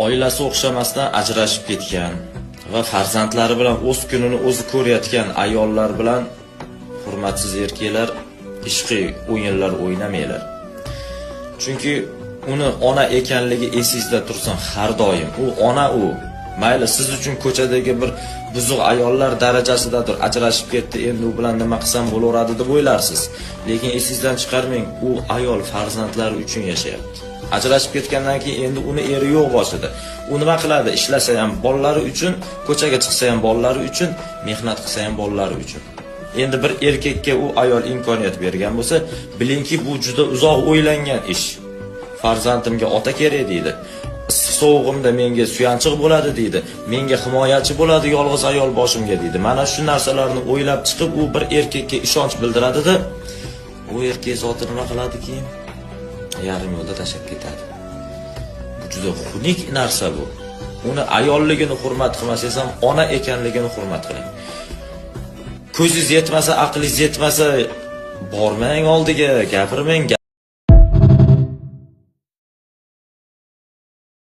oilasi o'xshamasdan ajrashib ketgan va farzandlari bilan o'z kunini o'zi ko'rayotgan ayollar bilan hurmatsiz erkaklar ishqiy o'yinlar o'ynamanglar. Chunki uni ona ekanligi esingizda tursin har doim. U ona u. Mayli siz uchun ko'chadagi bir buzuq ayollar darajasidadir, ajrashib ketdi, endi u bilan nima qilsam bo'laveradi deb o'ylarsiz. Lekin esingizdan chiqarmang, u ayol farzandlari uchun yashayapti. Ajrashib ketgandan keyin endi uni eri yo'q boshida. U nima qiladi? Ishlasa ham bolalari uchun, ko'chaga chiqsa ham bolalari uchun, mehnat qilsa ham bolalari uchun. Endi bir erkakka u ayol imkoniyat bergan bo'lsa, bilingki bu juda uzoq o'ylangan ish. Farzandimga ota kerak deydi. So'g'imda menga suyanchiq bo'ladi deydi. Menga himoyachi bo'ladi yolg'iz ayol boshimga deydi. Mana shu narsalarni o'ylab chiqib, u bir erkakka ishonch bildiradi-da, u erkak zoti nima qiladi keyin? Yarim yo'lda tashlab ketadi. Bu juda xunuk narsa bu. Uni ayolligini hurmat qilmasangiz ham ona ekanligini hurmat qiling. Ko'zingiz yetmasa, aqlingiz yetmasa, bormang oldiga, gapirmang.